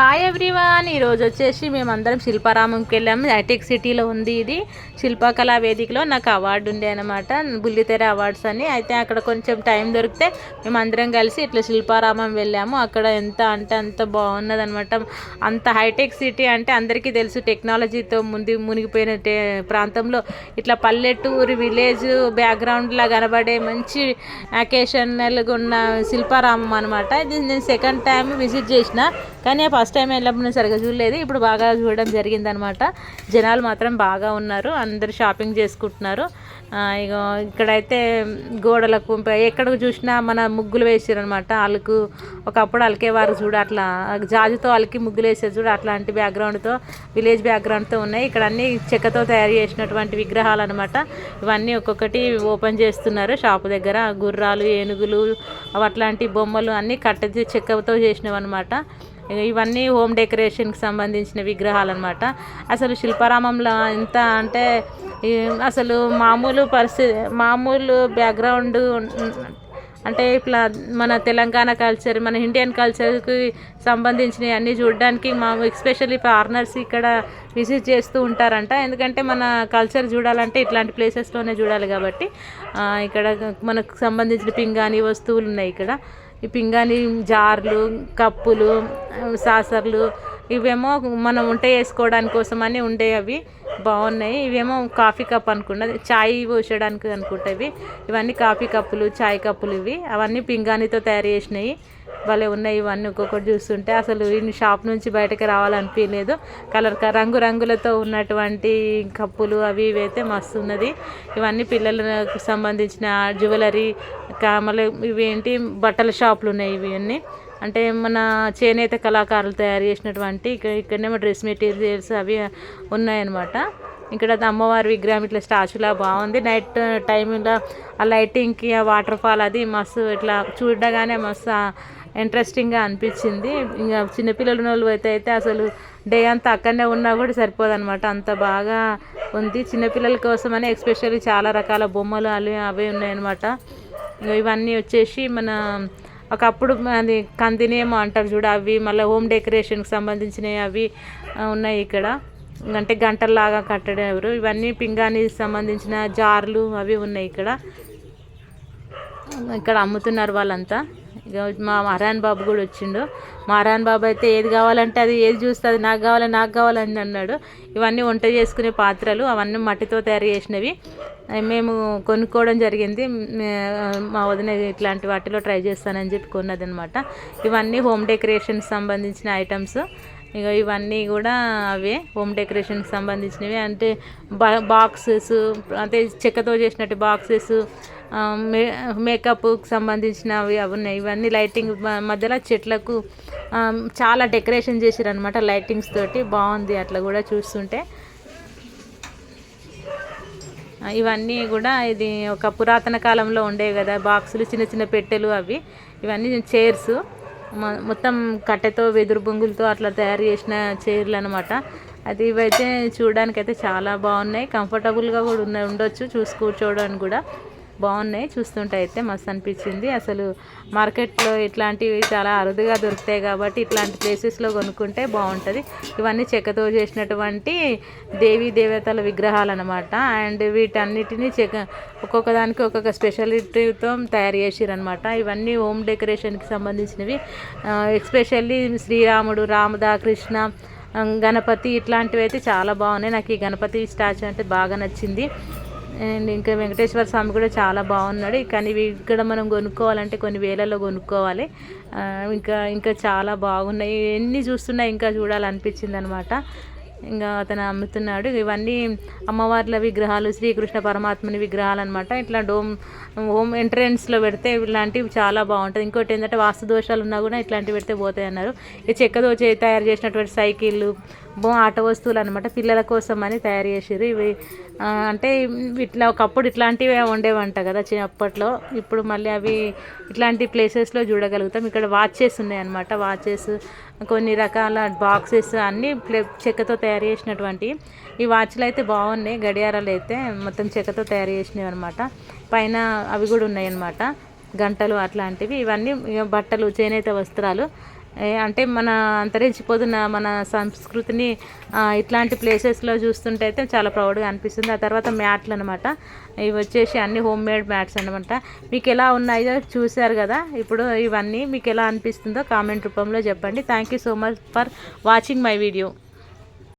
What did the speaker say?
Hi everyone, ఈరోజు వచ్చేసి మేమందరం శిల్పారామంకి వెళ్ళాము. హైటెక్ సిటీలో ఉంది ఇది. శిల్పకళా వేదికలో నాకు అవార్డు ఉండే అనమాట, బుల్లితెర అవార్డ్స్ అని. అయితే అక్కడ కొంచెం టైం దొరికితే మేమందరం కలిసి ఇట్లా శిల్పారామం వెళ్ళాము. అక్కడ ఎంత అంటే అంత బాగున్నది అనమాట. అంత హైటెక్ సిటీ అంటే అందరికీ తెలుసు, టెక్నాలజీతో మునిగిపోయిన ప్రాంతంలో ఇట్లా పల్లెటూరు విలేజ్ బ్యాక్గ్రౌండ్లా కనబడే మంచి అకేషనల్గా ఉన్న శిల్పారామం అనమాట. ఇది నేను సెకండ్ టైం విజిట్ చేసిన, కానీ ఫస్ట్ టైం వెళ్ళినప్పుడు నేను సరిగ్గా చూడలేదు. ఇప్పుడు బాగా చూడడం జరిగిందనమాట. జనాలు మాత్రం బాగా ఉన్నారు, అందరు షాపింగ్ చేసుకుంటున్నారు. ఇక ఇక్కడైతే గోడలకు ఎక్కడికి చూసినా మన ముగ్గులు వేసారనమాట. అలుకు ఒకప్పుడు అలికేవారు చూడు, అట్లా జాజుతో అలికి ముగ్గులు వేసారు చూడు, అట్లాంటి బ్యాక్గ్రౌండ్తో విలేజ్ బ్యాక్గ్రౌండ్తో ఉన్నాయి. ఇక్కడ అన్నీ చెక్కతో తయారు చేసినటువంటి విగ్రహాలు అనమాట. ఇవన్నీ ఒక్కొక్కటి ఓపెన్ చేస్తున్నారు షాపు దగ్గర. గుర్రాలు, ఏనుగులు, అట్లాంటి బొమ్మలు అన్నీ కట్టె చెక్కతో చేసినవి అనమాట. ఇవన్నీ హోమ్ డెకరేషన్కి సంబంధించిన విగ్రహాలు అనమాట. అసలు శిల్పారామంలో ఎంత అంటే అసలు మామూలు బ్యాక్గ్రౌండ్ అంటే ఇట్లా మన తెలంగాణ కల్చర్, మన ఇండియన్ కల్చర్కి సంబంధించినవి అన్నీ చూడడానికి ఎస్పెషల్లీ ఫారినర్స్ ఇక్కడ విజిట్ చేస్తూ ఉంటారంట. ఎందుకంటే మన కల్చర్ చూడాలంటే ఇట్లాంటి ప్లేసెస్లోనే చూడాలి కాబట్టి. ఇక్కడ మనకు సంబంధించిన పింగాణి వస్తువులు ఉన్నాయి ఇక్కడ. ఈ పింగాణి జార్లు, కప్పులు, సాసర్లు, ఇవేమో మనం వంట చేసుకోవడానికి కోసమని ఉండే అవి బాగున్నాయి. ఇవేమో కాఫీ కప్ అనుకున్నది, చాయ్ పోసేయడానికి అనుకుంటా. ఇవన్నీ కాఫీ కప్పులు, చాయ్ కప్పులు. అవన్నీ పింగాణితో తయారు చేసినాయి, భలే ఉన్నాయి. ఇవన్నీ ఒక్కొక్కటి చూస్తుంటే అసలు ఈ షాప్ నుంచి బయటకు రావాలనిపించలేదు. రంగులతో ఉన్నటువంటి కప్పులు అవి ఇవైతే మస్తు ఉన్నది. ఇవన్నీ పిల్లలకు సంబంధించిన జ్యువెలరీ, మళ్ళీ ఇవేంటి బట్టల షాపులు ఉన్నాయి. ఇవన్నీ అంటే మన చేనేత కళాకారులు తయారు చేసినటువంటి ఇక్కడనేమో డ్రెస్ మెటీరియల్స్ అవి ఉన్నాయన్నమాట. ఇక్కడ అమ్మవారి విగ్రహం ఇట్లా స్టాచ్యూలా బాగుంది. నైట్ టైంలో ఆ లైటింగ్కి ఆ వాటర్ ఫాల్ అది మస్తు ఇట్లా చూడగానే మస్తు ఇంట్రెస్టింగ్గా అనిపించింది. ఇంకా చిన్నపిల్లలు ఉన్న వాళ్ళు అయితే అసలు డే అంతా అక్కడనే ఉన్నా కూడా సరిపోదన్నమాట, అంత బాగా ఉంది. చిన్నపిల్లల కోసమని ఎస్పెషల్లీ చాలా రకాల బొమ్మలు అవే ఉన్నాయన్నమాట. ఇవన్నీ వచ్చేసి మన ఒకప్పుడు అది కందినేమో అంటారు చూడ, అవి మళ్ళీ హోమ్ డెకరేషన్కి సంబంధించినవి అవి ఉన్నాయి ఇక్కడ. అంటే గంటల్లాగా కట్టడం ఎవరు. ఇవన్నీ పింగాణికి సంబంధించిన జార్లు అవి ఉన్నాయి ఇక్కడ. ఇక్కడ అమ్ముతున్నారు వాళ్ళంతా. ఇక మా మహారాన్ బాబు కూడా వచ్చిండు. మహారాన్ బాబు అయితే ఏది కావాలంటే అది, ఏది చూస్తే అది నాకు కావాలని అన్నాడు. ఇవన్నీ వంట చేసుకునే పాత్రలు, అవన్నీ మట్టితో తయారు చేసినవి మేము కొనుక్కోవడం జరిగింది. మా వదిన ఇట్లాంటి వాటిలో ట్రై చేస్తానని చెప్పి కొన్నది అనమాట. ఇవన్నీ హోమ్ డెకరేషన్కి సంబంధించిన ఐటమ్స్. ఇక ఇవన్నీ కూడా అవే హోమ్ డెకరేషన్కి సంబంధించినవి. అంటే బాక్సెస్, అంటే చెక్కతో చేసినట్టు బాక్సెస్, మేకప్కి సంబంధించినవి అవి ఉన్నాయి. ఇవన్నీ లైటింగ్ మధ్యలో చెట్లకు చాలా డెకరేషన్ చేసారు అనమాట, లైటింగ్స్ తోటి బాగుంది అట్లా కూడా చూస్తుంటే. ఇవన్నీ కూడా ఇది ఒక పురాతన కాలంలో ఉండేవి కదా బాక్సులు, చిన్న చిన్న పెట్టెలు అవి. ఇవన్నీ చైర్స్ మొత్తం కట్టెతో వెదురు బొంగులతో అట్లా తయారు చేసిన చైర్లు అనమాట. అది ఇవైతే చూడడానికి అయితే చాలా బాగున్నాయి, కంఫర్టబుల్గా కూడా ఉండొచ్చు, కూర్చోవడానికి కూడా బాగున్నాయి. చూస్తుంటే అయితే మస్తు అనిపించింది. అసలు మార్కెట్లో ఇట్లాంటివి చాలా అరుదుగా దొరుకుతాయి కాబట్టి ఇట్లాంటి ప్లేసెస్లో కొనుక్కుంటే బాగుంటుంది. ఇవన్నీ చెక్కతో చేసినటువంటి దేవీ దేవతల విగ్రహాలు అనమాట. అండ్ వీటన్నిటిని ఒక్కొక్క దానికి ఒక్కొక్క స్పెషాలిటీతో తయారు చేసిరనమాట. ఇవన్నీ హోమ్ డెకరేషన్కి సంబంధించినవి. ఎస్పెషల్లీ శ్రీరాముడు, రామదా, కృష్ణ, గణపతి ఇట్లాంటివి అయితే చాలా బాగున్నాయి. నాకు ఈ గణపతి స్టాచ్యూ అంటే బాగా నచ్చింది. అండ్ ఇంకా వెంకటేశ్వర స్వామి కూడా చాలా బాగున్నాడు. కానీ ఇక్కడ మనం కొనుక్కోవాలంటే కొన్ని వేలలో కొనుక్కోవాలి. ఇంకా చాలా బాగున్నాయి. ఎన్ని చూస్తున్నా ఇంకా చూడాలనిపించింది అనమాట. ఇంకా అతను అమ్ముతున్నాడు. ఇవన్నీ అమ్మవార్ల విగ్రహాలు, శ్రీకృష్ణ పరమాత్మని విగ్రహాలు అనమాట. ఇట్లా హోమ్ ఎంట్రెన్స్లో పెడితే ఇలాంటివి చాలా బాగుంటుంది. ఇంకోటి ఏంటంటే వాస్తు దోషాలు ఉన్నా కూడా ఇట్లాంటివి పెడితే పోతాయి అన్నారు. ఈ చెక్కతో తయారు చేసినటువంటి సైకిళ్ళు, ఆట వస్తువులు అనమాట, పిల్లల కోసం అని తయారు చేసారు. ఇవి అంటే ఇట్లా ఒకప్పుడు ఇట్లాంటివి ఉండేవంట కదా అప్పట్లో. ఇప్పుడు మళ్ళీ అవి ఇట్లాంటి ప్లేసెస్లో చూడగలుగుతాం. ఇక్కడ వాచెస్ ఉన్నాయి అనమాట. వాచెస్, కొన్ని రకాల బాక్సెస్ అన్నీ చెక్కతో తయారు చేసినటువంటి ఈ వాచ్లు అయితే బాగున్నాయి. గడియారాలు అయితే మొత్తం చెక్కతో తయారు చేసినవి అనమాట. పైన అవి కూడా ఉన్నాయి అన్నమాట, గంటలు అట్లాంటివి. ఇవన్నీ బట్టలు, చేనేత వస్త్రాలు. అంటే మన అంతరించిపోతున్న మన సంస్కృతిని ఇట్లాంటి ప్లేసెస్లో చూస్తుంటే అయితే చాలా ప్రౌడ్గా అనిపిస్తుంది. ఆ తర్వాత మ్యాట్లు అనమాట, ఇవి వచ్చేసి అన్ని హోమ్ మేడ్ మ్యాట్స్ అనమాట. మీకు ఎలా ఉన్నాయో చూశారు కదా, ఇప్పుడు ఇవన్నీ మీకు ఎలా అనిపిస్తుందో కామెంట్ రూపంలో చెప్పండి. Thank you so much for watching my video.